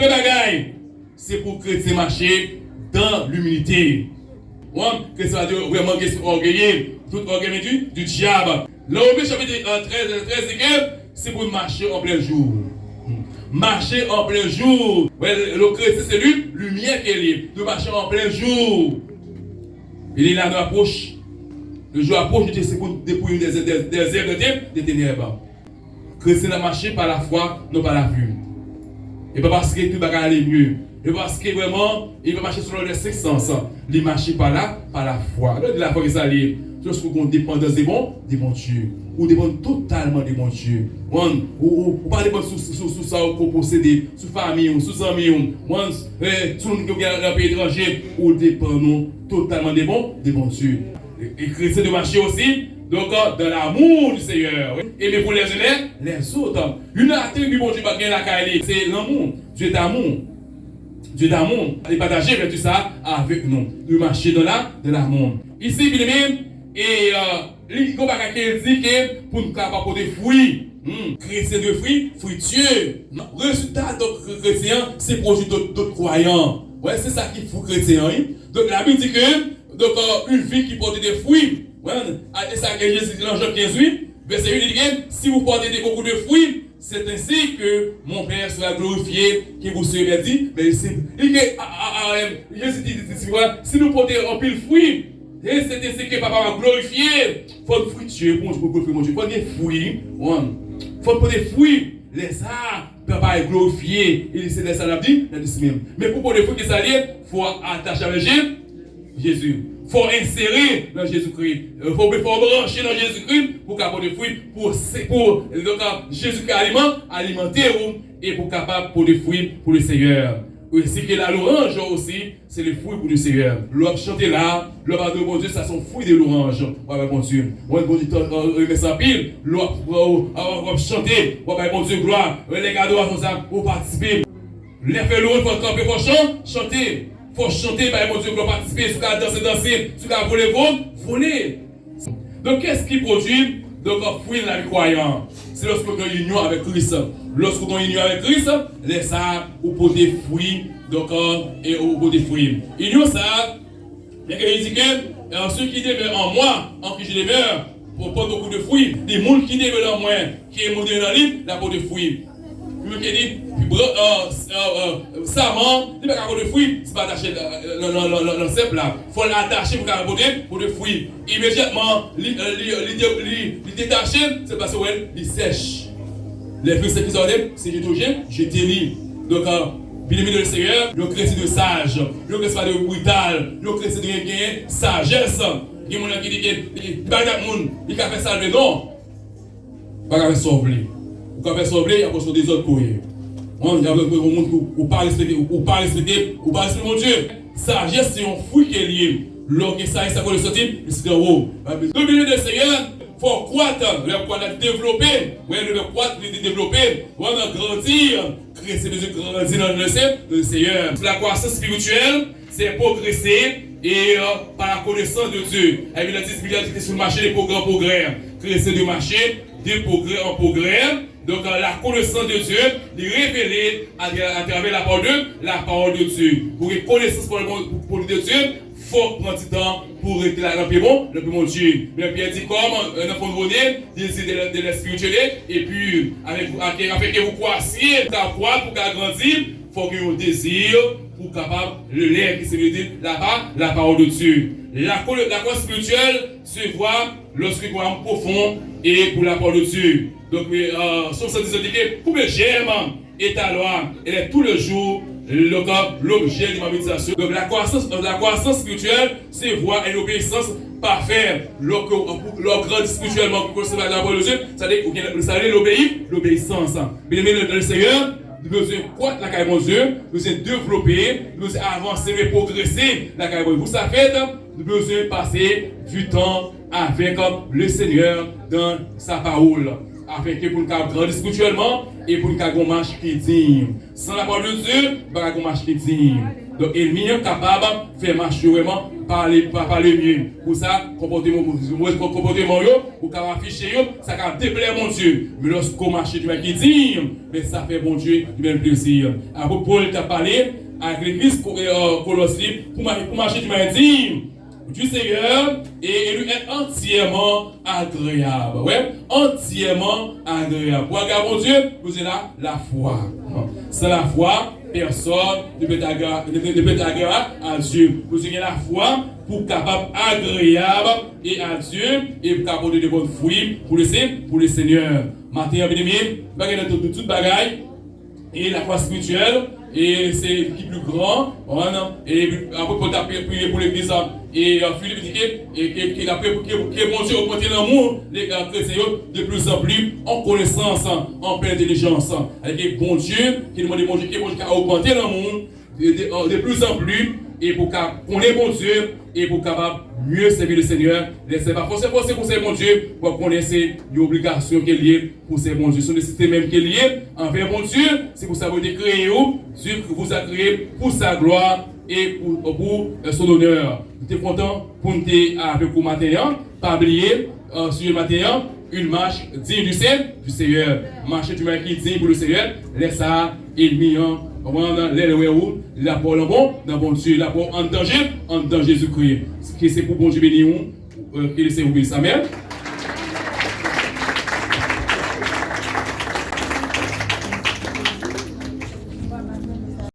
Premier bagaille, c'est pour chrétien marcher dans l'humilité. Que ça veut dire vraiment orgueilleux, tout orgueil du diable. Là, au chapitre 13 c'est pour marcher en plein jour. Marcher en plein jour. Le chrétien, c'est lui, lumière qui est libre. De marcher en plein jour. Il est là, nous approche. Le jour approche, c'est pour dépouiller des herbes des ténèbres. Chrétien a marché par la foi, non par la vue. Et pas parce que tout va aller mieux. Et parce que vraiment, il va marcher selon les cinq sens. Il marche par là, par la foi. Alors, de la foi que ça libre. Lorsqu'on dépend des bons Dieu. Ou dépend totalement des bons Dieu. Ou pas dépendre sur ça pour posséder, sur famille, sur amis, sur un pays étranger. Ou dépendons totalement des bons Dieu. Et chrétien de marcher aussi. Donc, dans l'amour du Seigneur. Et mais pour les autres. Une atteinte du bon Dieu, c'est l'amour. Dieu est amour. Dieu d'amour. Et partager tout ça avec nous. De marcher dans l'amour. Ici, bien aimé, et il y a quelqu'un qui dit que pour nous capables de fruits. Chrétien de fruits, fructueux. Le résultat de chrétien, c'est produit d'autres croyants. Ouais, c'est ça qui fout chrétien. Donc, la Bible dit que donc, une vie qui porte des fruits. Et ça, Jésus dit dans Jean 15, verset 8, il dit que si vous portez beaucoup de fruits, c'est ainsi que mon Père sera glorifié, que vous serez dit. Mais Jésus dit, si nous portons un pile fruits, et c'est ainsi que Papa va glorifier. Il faut des fruits, pour glorifier mon Dieu. Il faut des fruits. Il faut des fruits. Les arbres, Papa est glorifié. Et c'est ça l'a dit, même. Mais pour des fruits qui s'allient, il faut attacher avec Jésus. Il faut insérer dans Jésus-Christ. Il faut brancher dans Jésus-Christ pour capable de fruits, pour Jésus-Christ alimenter et pour capable pour des fruits pour le Seigneur. Aussi que l'orange aussi, c'est le fruit pour le Seigneur. L'homme chanter là, l'homme de mon Dieu, ça sont fruits de l'orange. Ouais, mon Dieu. Ouais, bon Dieu, remet sa pile. L'homme chanter. Ouais, mon Dieu, gloire. Les gars doivent ça pour participer. Les faire l'orange, il faut camper, il faut chanter. Il faut chanter, mon Dieu, pour participer. Si vous danser, si vous voler. Donc, qu'est-ce qui produit? Donc, fruit de la vie croyante. C'est lorsqu'on a une union avec Christ. Lorsqu'on a une union avec Christ, les arbres ou pour des fruits, donc, et pour des fruits. Union ça, il dit que ceux qui demeurent en moi, en qui je demeure, pour porter beaucoup de fruits. Les gens qui demeurent en moi, qui est monté dans le livre, la porte de fruits. Lui qui dit, savant, il ne peut pas avoir de fruits, c'est pas attaché dans le cep là. Il faut l'attacher pour avoir de fruits. Immédiatement, il détache, c'est parce qu'il sèche. Les fruits c'est qui sont c'est je t'élis. Donc, bien aimé de le Seigneur, le chrétien de sage, le chrétien de brutal, le chrétien de sagesse. Il y a des gens qui disent que il a fait salver, non. Il a fait sauver. Quand on fait sauver, il y a des autres courriers. Il y a des gens qui parlent respecter, ou pas respecter mon Dieu. Sagesse, c'est un fruit qui est lié. Lorsque ça peut le sortir, c'est en haut. Le milieu du Seigneur, il faut croître, le croître développer. Oui, le croître développer. On a grandir. Crescer, grandir dans le Seigneur. La croissance spirituelle, c'est progresser et par la connaissance de Dieu. Et il a dit que sur le marché des progrès. Crescer de marché, de progrès en progrès. Donc la connaissance de Dieu, de révéler à travers la parole de Dieu. Pour une connaissance pour de Dieu, il faut prendre du temps pour rester là dans le bon Dieu. Mais Pierre dit comme un enfant nouveau-né, désir de l'espiritualité, et puis avec que vous croissiez, pour croire, pour grandir, il faut que vous désir pour capable le lait qui se veut dire là-bas, la parole de Dieu. La croissance spirituelle se voit lorsque nous sommes profond et pour la parole de Dieu. Donc, sur ce disait pour que j'aime et ta loi, elle est tout le jour l'objet de ma méditation. Donc, la croissance spirituelle se voit et l'obéissance parfaite. L'or grandit spirituellement pour conserver la parole de Dieu, c'est-à-dire l'obéissance. Bien aimé le Seigneur, nous devons croître la carrière de Dieu, nous devons développer, nous devons avancer et progresser la carrière de Dieu. Vous savez, nous devons passer du temps avec le Seigneur dans sa parole. afin que pour nous grandir spirituellement et pour nous avoir une marche qui est digne. Sans la parole de Dieu, nous n'avons pas une marche qui est digne. Donc, l'ennemi est capable de faire marcher vraiment par le mieux. Pour ça, comportement, pour afficher, ça va déplaire mon Dieu. Mais lorsqu'on marche du mal qui est digne, mais ça fait bon Dieu du même plaisir. Après, Paul t'a parlé avec l'église Colossiens pour marcher du mal digne du Seigneur et lui est entièrement agréable. Ouais, entièrement agréable. Pour regarder mon Dieu, vous avez là la foi. Sans la foi, personne ne peut être agréable à Dieu. Vous avez la foi pour capable agréable et à Dieu et pour capable de bonnes fruits pour le Seigneur. Matin, bien-aimé, bagaille de toute bagaille et la foi spirituelle. Et c'est qui plus grand, et après pour prier pour l'église, et Philippe dit qu'il a prié pour que bon Dieu augmente l'amour, les chrétiens de plus en plus en connaissance, en pleine intelligence. Avec bon Dieu, qui demande bon Dieu, qui a augmenté l'amour de plus en plus, et pour qu'on ait bon Dieu, et pour capable mieux servir le Seigneur. Laissez pas forcer pour servir mon Dieu, pour connaître l'obligation qui est liée pour servir mon Dieu. Ce système même qui est lié envers mon Dieu, c'est pour ça que vous avez créé, Dieu vous a créé pour sa gloire et pour son honneur. Nous sommes contents pour nous avec vous matin, pas oublier sur le matin, une marche digne du Seigneur. Marcher du mal qui est digne pour le Seigneur, laisse ça, il million. La parole en bon, dans bon Dieu, la parole en danger Jésus-Christ. Ce qui c'est pour bon Dieu béni, qu'il laisse vous bénir sa mère.